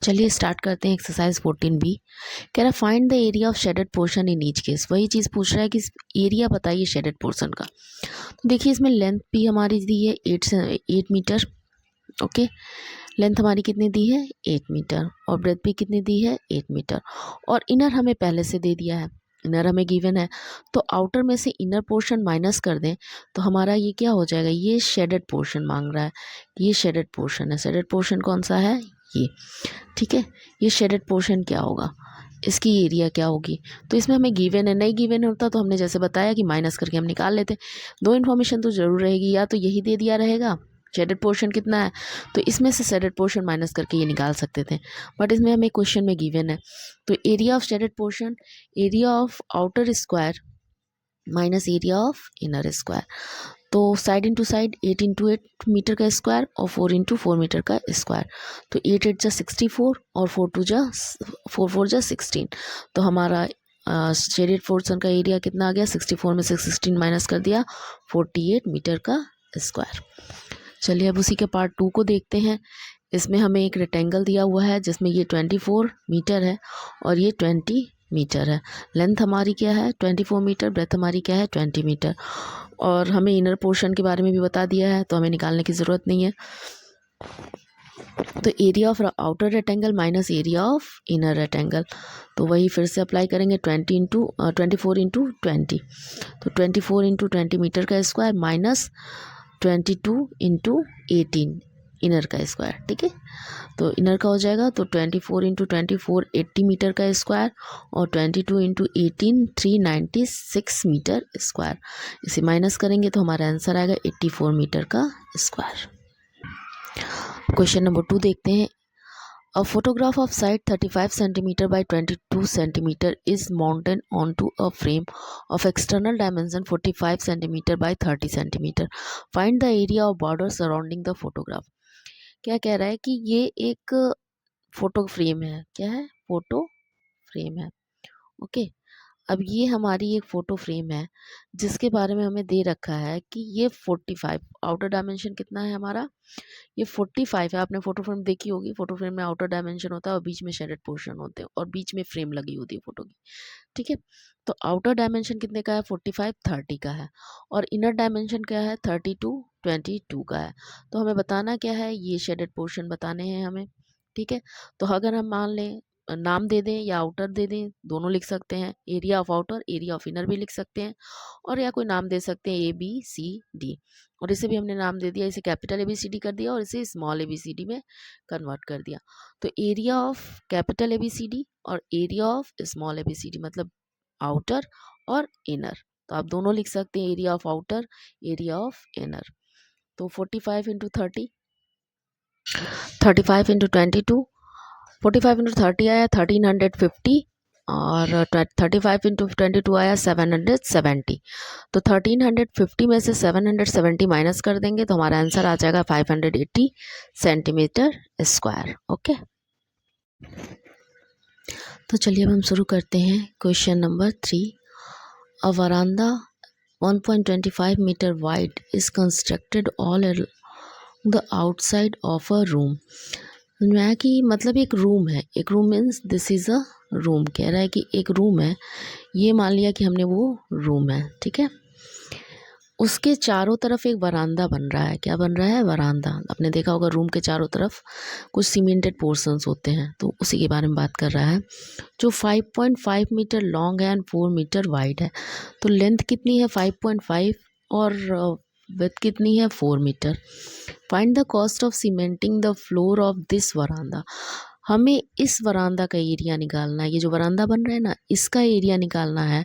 चलिए स्टार्ट करते हैं एक्सरसाइज 14B। कह रहा है find the area of shaded portion in each case. वही चीज़ पूछ रहा है कि एरिया बताइए शेडेड पोर्शन का। तो देखिए इसमें लेंथ भी हमारी दी है 8 मीटर। ओके, लेंथ हमारी कितनी दी है 8 मीटर और ब्रेथ भी कितनी दी है 8 मीटर और इनर हमें पहले से दे दिया है, इनर हमें गिवन है। तो आउटर में से इनर पोर्शन माइनस कर दें तो हमारा ये क्या हो जाएगा, ये शेडेड पोर्शन मांग रहा है, ये शेडेड पोर्शन है। शेडेड पोर्शन कौन सा है, ये। ठीक है, ये शेडेड पोर्शन क्या होगा, इसकी एरिया क्या होगी। तो इसमें हमें गिवन है, नहीं गिवन होता तो हमने जैसे बताया कि माइनस करके हम निकाल लेते। दो इन्फॉर्मेशन तो ज़रूर रहेगी, या तो यही दे दिया रहेगा शेडेड पोर्शन कितना है, तो इसमें से शेडेड पोर्शन माइनस करके ये निकाल सकते थे, बट इसमें हमें क्वेश्चन में गिवन है। तो area of shaded portion, area of outer square minus area of inner square. तो side into side 8 into 8 metre का स्क्वायर और 4 इंटू 4 मीटर का स्क्वायर। तो 8 8 जा 64 और 4 4 जा 16। तो हमारा शेडेड पोर्शन का एरिया कितना आ गया, 64 में से 16 माइनस कर दिया 48 मीटर का स्क्वायर। चलिए अब उसी के पार्ट 2 को देखते हैं। इसमें हमें एक रेक्टेंगल दिया हुआ है जिसमें ये 24 मीटर है और ये 20 मीटर है। लेंथ हमारी क्या है 24 मीटर, ब्रेथ हमारी क्या है 20 मीटर और हमें इनर पोर्शन के बारे में भी बता दिया है तो हमें निकालने की ज़रूरत नहीं है। तो area of outer rectangle minus area of inner rectangle, तो वही फिर से अप्लाई करेंगे 24 इंटू 20। तो 24 इंटू 20 मीटर का स्क्वायर माइनस 22 इंटू 18 इनर का स्क्वायर। ठीक है, तो इनर का हो जाएगा तो 24 इंटू 24 80 मीटर का स्क्वायर और 22 इंटू 18 396 मीटर स्क्वायर। इसे माइनस करेंगे तो हमारा आंसर आएगा 84 मीटर का स्क्वायर। क्वेश्चन नंबर 2 देखते हैं। A photograph of side 35 cm by 22 cm is mounted onto a frame of external dimension 45 cm by 30 cm. Find the area of border surrounding the photograph. क्या कह रहा है कि ये एक फोटो फ्रेम है, क्या है, फोटो फ्रेम है। ओके, अब ये हमारी एक फ़ोटो फ्रेम है जिसके बारे में हमें दे रखा है कि ये 45, आउटर डायमेंशन कितना है हमारा, ये 45 है। आपने फ़ोटो फ्रेम देखी होगी, फ़ोटो फ्रेम में आउटर डायमेंशन होता है और बीच में शेडेड पोर्शन होते हैं और बीच में फ्रेम लगी होती है फ़ोटो की। ठीक है, तो आउटर डायमेंशन कितने का है 45 30 का है और इनर डायमेंशन क्या है 32 22 का है। तो हमें बताना क्या है, ये शेडेड पोर्शन बताने हैं हमें। ठीक है, तो अगर हम मान लें नाम दे दें या आउटर दे दें, दोनों लिख सकते हैं, area of outer area of inner भी लिख सकते हैं और या कोई नाम दे सकते हैं ABCD और इसे भी हमने नाम दे दिया, इसे कैपिटल ABCD कर दिया और इसे स्मॉल ABCD में कन्वर्ट कर दिया। तो एरिया ऑफ कैपिटल ABCD और एरिया ऑफ स्मॉल ABCD मतलब आउटर और इनर, तो आप दोनों लिख सकते हैं, area of outer area of inner. तो 45 इंटू 30, 35 इंटू 22, 45 इंटू 30 आया 1350 और 35 इंटू 22 आया 770। तो 1350 में से 770 माइनस कर देंगे तो हमारा आंसर आ जाएगा 580 सेंटीमीटर स्क्वायर। ओके, तो चलिए अब हम शुरू करते हैं question number 3। A veranda 1.25 metre wide is constructed all the outside of a room. मैं कि मतलब एक रूम है, एक room means this is a room, कह रहा है कि एक रूम है, ये मान लिया कि हमने वो रूम है। ठीक है, उसके चारों तरफ एक वरांदा बन रहा है, क्या बन रहा है, वरांदा। आपने देखा होगा रूम के चारों तरफ कुछ सीमेंटेड पोर्शंस होते हैं, तो उसी के बारे में बात कर रहा है, जो 5.5 मीटर लॉन्ग है एंड 4 मीटर वाइड है। तो लेंथ कितनी है 5.5 और विड्थ कितनी है 4 metre. Find the cost of cementing the floor of this veranda. हमें इस वरांदा का एरिया निकालना है, ये जो वरांदा बन रहा है ना, इसका एरिया निकालना है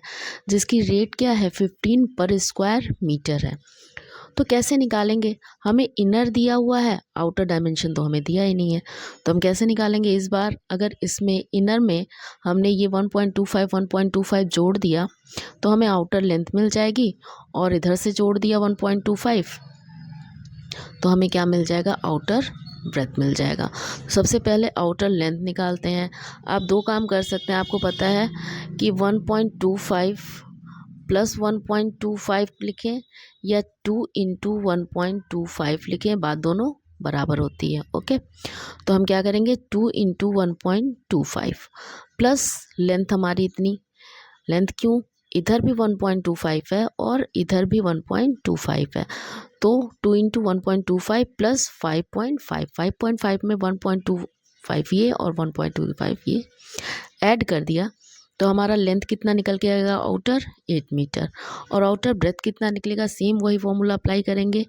जिसकी रेट क्या है 15 पर स्क्वायर मीटर है। तो कैसे निकालेंगे, हमें इनर दिया हुआ है, आउटर डायमेंशन तो हमें दिया ही नहीं है, तो हम कैसे निकालेंगे इस बार। अगर इसमें इनर में हमने ये 1.25 जोड़ दिया तो हमें आउटर लेंथ मिल जाएगी और इधर से जोड़ दिया 1.25 तो हमें क्या मिल जाएगा, आउटर ब्रेथ मिल जाएगा। सबसे पहले आउटर लेंथ निकालते हैं। आप दो काम कर सकते हैं, आपको पता है कि 1.25 प्लस 1.25 लिखें या 2 इंटू 1.25 लिखें, बात दोनों बराबर होती है। ओके, तो हम क्या करेंगे 2 इंटू 1.25 प्लस लेंथ हमारी इतनी, लेंथ क्यों, इधर भी 1.25 है और इधर भी 1.25 है, तो 2 इंटू 1.25 प्लस 5.5, 5.5 में 1.25 ये और 1.25 ये ऐड कर दिया, तो हमारा लेंथ कितना निकल के आएगा आउटर 8 मीटर, और आउटर ब्रेथ कितना निकलेगा, सेम वही फॉर्मूला अप्लाई करेंगे।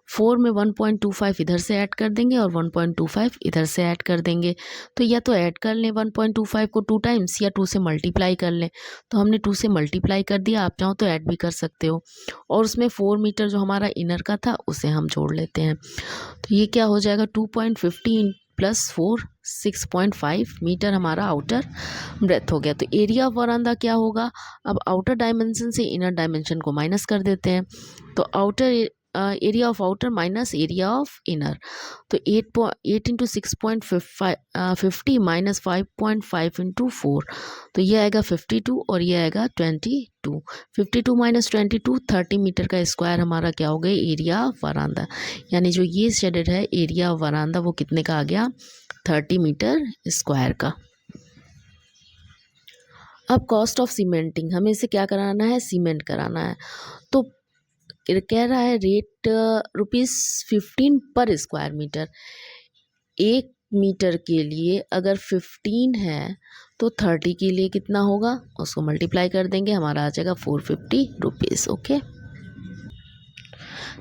4 में 1.25 इधर से ऐड कर देंगे और 1.25 इधर से ऐड कर देंगे, तो या तो ऐड कर लें 1.25 को 2 टाइम्स या 2 से मल्टीप्लाई कर लें, तो हमने 2 से मल्टीप्लाई कर दिया, आप चाहो तो ऐड भी कर सकते हो, और उसमें 4 मीटर जो हमारा इनर का था उसे हम जोड़ लेते हैं, तो ये क्या हो जाएगा 2.50 प्लस 4 6.5 मीटर हमारा आउटर ब्रेथ हो गया। तो एरिया ऑफ वरांदा क्या होगा, अब आउटर डायमेंशन से इनर डायमेंशन को माइनस कर देते हैं, तो outer area of outer minus area of inner, तो 8 इंटू 6.50 माइनस 5.5 इंटू 4, तो ये आएगा 52 और ये आएगा 22। 52 माइनस 22 30 मीटर का स्क्वायर हमारा क्या हो गया एरिया ऑफ वरांदा, यानी जो ये शेडेड है एरिया ऑफ वरांदा वो कितने का आ गया 30 मीटर स्क्वायर का। अब कॉस्ट ऑफ सीमेंटिंग, हमें इसे क्या कराना है, सीमेंट कराना है, तो कह रहा है रेट ₹15 पर स्क्वायर मीटर। 1 मीटर के लिए अगर 15 है तो 30 के लिए कितना होगा, उसको मल्टीप्लाई कर देंगे, हमारा आ जाएगा ₹450। ओके,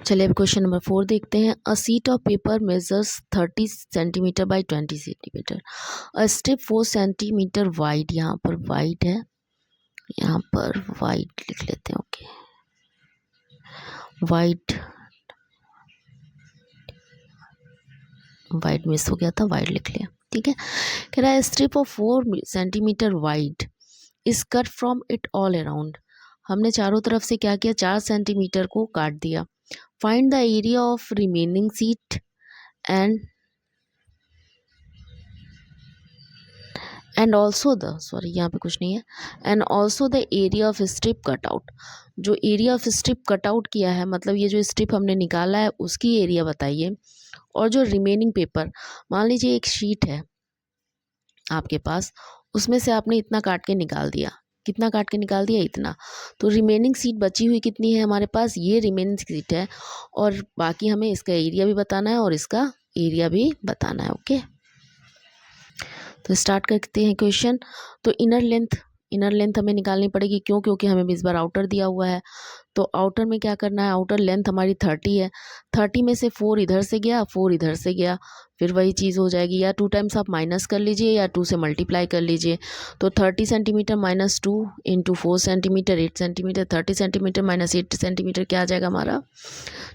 चलिए अब क्वेश्चन नंबर 4 देखते हैं। अ seat of paper measures 30 centimetre by 20 centimetre, a strip 4 centimetre wide, यहाँ पर वाइड है, यहाँ पर वाइड लिख लेते हैं। ओके, वाइड मिस हो गया था, वाइड लिख लिया, ठीक है। कह रहा है strip of 4 centimetre wide is cut from it all around, हमने चारों तरफ से क्या किया 4 सेंटीमीटर को काट दिया। Find the area of remaining seat and also the, sorry यहाँ पे कुछ नहीं है, and also the area of strip cutout, जो एरिया ऑफ स्ट्रिप कटआउट किया है मतलब ये जो स्ट्रिप हमने निकाला है उसकी एरिया बताइए, और जो रिमेनिंग पेपर, मान लीजिए एक शीट है आपके पास, उसमें से आपने इतना काट के निकाल दिया, कितना काट के निकाल दिया इतना, तो रिमेनिंग सीट बची हुई कितनी है हमारे पास, ये रिमेनिंग सीट है, और बाकी हमें इसका एरिया भी बताना है और इसका एरिया भी बताना है। ओके, तो स्टार्ट करते हैं क्वेश्चन। तो इनर लेंथ हमें निकालनी पड़ेगी, क्यों, क्योंकि हमें इस बार आउटर दिया हुआ है, तो आउटर में क्या करना है, आउटर लेंथ हमारी 30 है, 30 में से 4 इधर से गया 4 इधर से गया, फिर वही चीज़ हो जाएगी, या 2 टाइम्स आप माइनस कर लीजिए या 2 से मल्टीप्लाई कर लीजिए, तो 30 centimetre minus 2 into 4 centimetre 8 centimetre, 30 centimetre minus 8 centimetre क्या आ जाएगा हमारा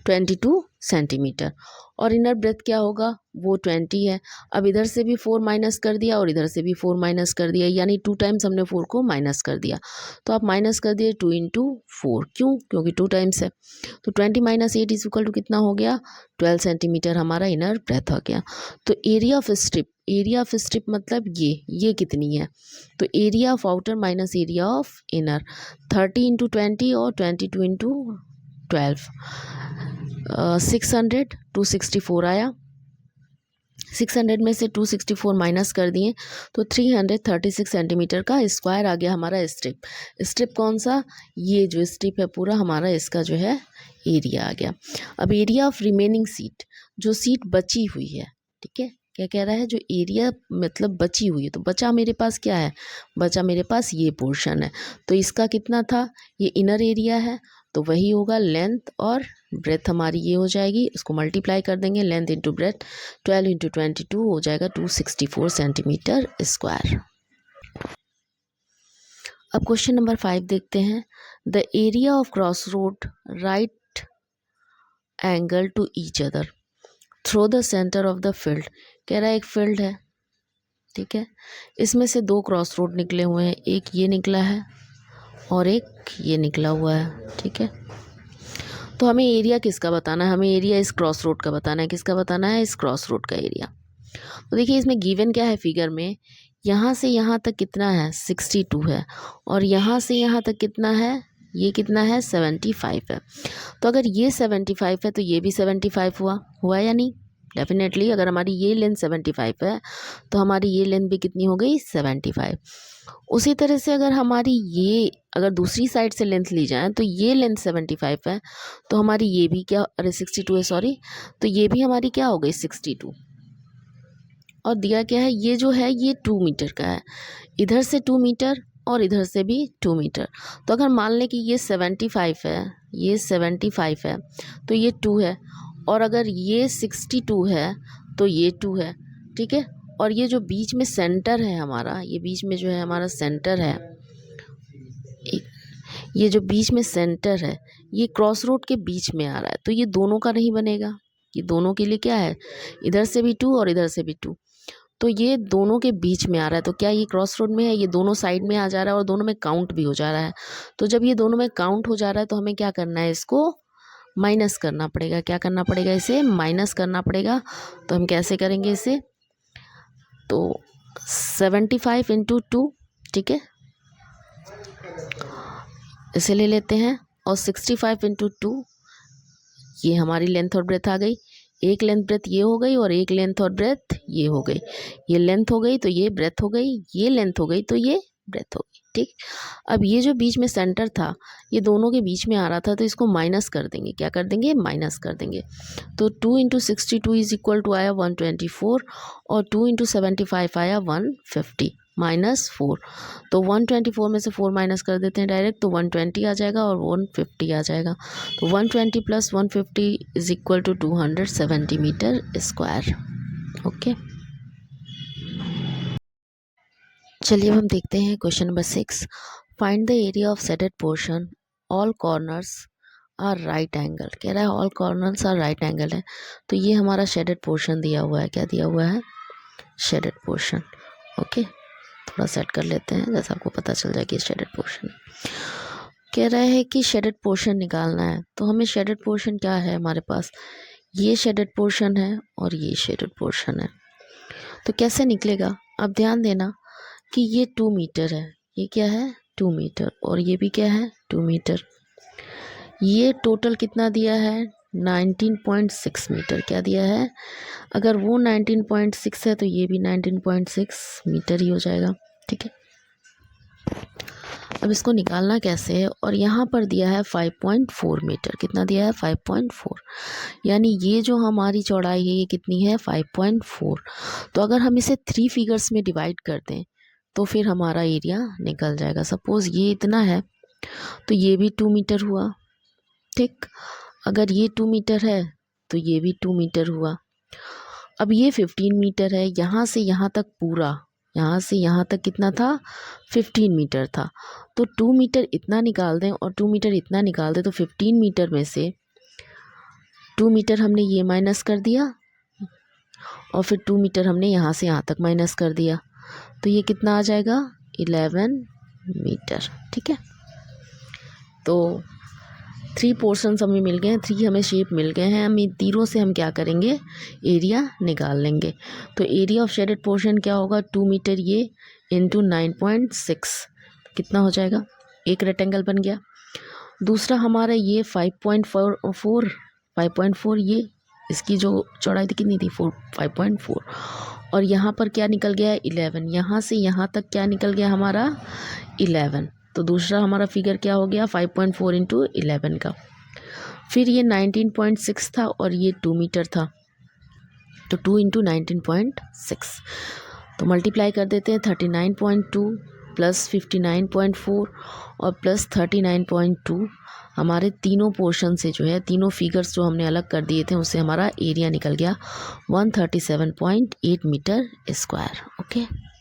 22 सेंटीमीटर, और इनर ब्रेथ क्या होगा वो 20 है। अब इधर से भी 4 माइनस कर दिया और इधर से भी 4 माइनस कर दिया, यानी 2 टाइम्स हमने 4 को माइनस कर दिया, तो आप माइनस कर दिए 2 इंटू 4, क्यों, क्योंकि 2 टाइम्स है, तो 20 माइनस 8 इज इक्वल टू कितना हो गया 12 सेंटीमीटर हमारा इनर ब्रेथ हो गया। तो एरिया ऑफ स्ट्रिप मतलब ये कितनी है, तो area of outer minus area of inner, 30 into 20 और 22 इंटू 12, 600 264 आया, 600 में से 264 माइनस कर दिए तो 336 सेंटीमीटर का स्क्वायर आ गया हमारा स्ट्रिप कौन सा, ये जो स्ट्रिप है पूरा हमारा, इसका जो है एरिया आ गया। अब एरिया ऑफ रिमेनिंग सीट, जो सीट बची हुई है, ठीक है, क्या कह रहा है, जो एरिया मतलब बची हुई है, तो बचा मेरे पास क्या है, बचा मेरे पास ये पोर्शन है, तो इसका कितना था, ये इनर एरिया है, तो वही होगा लेंथ और ब्रेथ हमारी ये हो जाएगी, उसको मल्टीप्लाई कर देंगे, लेंथ इंटू ब्रेथ 12 इंटू 22 हो जाएगा 264 सेंटीमीटर स्क्वायर। अब क्वेश्चन नंबर 5 देखते हैं। The area of cross road right angle to each other through the centre of the field, कह रहा है एक फील्ड है, ठीक है, इसमें से 2 क्रॉस रोड निकले हुए हैं, एक ये निकला है और एक ये निकला हुआ है, ठीक है, तो हमें एरिया किसका बताना है, हमें एरिया इस क्रॉस रोड का बताना है, किसका बताना है, इस क्रॉस रोड का एरिया। तो देखिए इसमें गिवन क्या है फिगर में, यहाँ से यहाँ तक कितना है 62 है, और यहाँ से यहाँ तक कितना है, ये कितना है 75 है, तो अगर ये 75 है तो ये भी 75 हुआ या नहीं, डेफिनेटली अगर हमारी ये लेंथ 75 है तो हमारी ये लेंथ भी कितनी हो गई 75। उसी तरह से अगर हमारी ये अगर दूसरी साइड से लेंथ ली जाए तो ये लेंथ 75 है तो हमारी ये भी क्या, अरे 62 है सॉरी, तो ये भी हमारी क्या हो गई 62। और दिया क्या है, ये जो है ये 2 मीटर का है, इधर से 2 मीटर और इधर से भी 2 मीटर। तो अगर मान लें कि ये 75 है, ये 75 है तो ये 2 है, और अगर ये 62 है तो ये 2 है, ठीक है। और ये जो बीच में सेंटर है हमारा, ये बीच में जो है हमारा सेंटर है, ये जो बीच में सेंटर है ये क्रॉस रोड के बीच में आ रहा है, तो ये दोनों का नहीं बनेगा, ये दोनों के लिए क्या है, इधर से भी 2 और इधर से भी 2, तो ये दोनों के बीच में आ रहा है। तो क्या ये क्रॉस रोड में है, ये दोनों साइड में आ जा रहा है और दोनों में काउंट भी हो जा रहा है। तो जब ये दोनों में काउंट हो जा रहा है तो हमें क्या करना है, इसको माइनस करना पड़ेगा। क्या करना पड़ेगा, इसे माइनस करना पड़ेगा। तो हम कैसे करेंगे इसे, तो 75 इंटू 2, ठीक है, इसे ले लेते हैं, और 65 इंटू 2, ये हमारी लेंथ और ब्रेथ आ गई। एक लेंथ ब्रेथ ये हो गई और एक लेंथ और ब्रेथ ये हो गई। ये लेंथ हो गई तो ये ब्रेथ हो गई, ये लेंथ हो गई तो ये ब्रेथ हो गई, ठीक। अब ये जो बीच में सेंटर था ये दोनों के बीच में आ रहा था, तो इसको माइनस कर देंगे। क्या कर देंगे, माइनस कर देंगे। तो 2 इंटू 62 इज इक्वल टू आया 124, और 2 इंटू 75 आया 150 माइनस 4। तो 124 में से 4 माइनस कर देते हैं डायरेक्ट, तो 120 आ जाएगा और 150 आ जाएगा। तो 120 plus 150 is equal to 270 metre square. Okay, चलिए अब हम देखते हैं question number 6। Find the area of shaded portion, all corners are right angle. कह रहा है all corners are right angle है, तो ये हमारा शेडेड पोर्शन दिया हुआ है। क्या दिया हुआ है, शेडेड पोर्शन। ओके, थोड़ा सेट कर लेते हैं जैसे आपको पता चल जाए कि शेडेड पोर्शन। कह रहा है कि शेडेड पोर्शन निकालना है, तो हमें शेडेड पोर्शन क्या है हमारे पास, ये शेडेड पोर्शन है और ये शेडेड पोर्शन है। तो कैसे निकलेगा, अब ध्यान देना कि ये 2 मीटर है, ये क्या है 2 मीटर, और ये भी क्या है 2 मीटर। ये टोटल कितना दिया है 19.6 मीटर। क्या दिया है, अगर वो 19.6 है तो ये भी 19.6 मीटर ही हो जाएगा, ठीक है। अब इसको निकालना कैसे है, और यहाँ पर दिया है 5.4 मीटर। कितना दिया है 5.4, यानी ये जो हमारी चौड़ाई है ये कितनी है 5.4। तो अगर हम इसे 3 फिगर्स में डिवाइड कर दें तो फिर हमारा एरिया निकल जाएगा। सपोज़ ये इतना है तो ये भी 2 मीटर हुआ, ठीक। अगर ये 2 मीटर है तो ये भी 2 मीटर हुआ। अब ये 15 मीटर है, यहाँ से यहाँ तक पूरा, यहाँ से यहाँ तक कितना था 15 मीटर था। तो 2 मीटर इतना निकाल दें और 2 मीटर इतना निकाल दें, तो 15 मीटर में से 2 मीटर हमने ये माइनस कर दिया और फिर 2 मीटर हमने यहाँ से यहाँ तक माइनस कर दिया, तो ये कितना आ जाएगा 11 मीटर, ठीक है। तो 3 पोर्शंस हमें मिल गए हैं, 3 हमें शेप मिल गए हैं। हम इन तीनों से हम क्या करेंगे, एरिया निकाल लेंगे। तो एरिया ऑफ शेडेड पोर्शन क्या होगा, 2 मीटर ये इंटू 9.6 कितना हो जाएगा, एक रेक्टेंगल बन गया। दूसरा हमारा ये 5.4 ये इसकी जो चौड़ाई थी कितनी थी 5.4, और यहाँ पर क्या निकल गया 11, यहाँ से यहाँ तक क्या निकल गया हमारा 11। तो दूसरा हमारा फिगर क्या हो गया 5.4 इंटू 11 का। फिर ये 19.6 था और ये 2 मीटर था, तो 2 इंटू 19.6, तो मल्टीप्लाई कर देते हैं 39.2 प्लस 59.4 और प्लस 39.2। हमारे तीनों पोर्शन से जो है, तीनों फिगर्स जो हमने अलग कर दिए थे उससे हमारा एरिया निकल गया 137.8 मीटर स्क्वायर। ओके।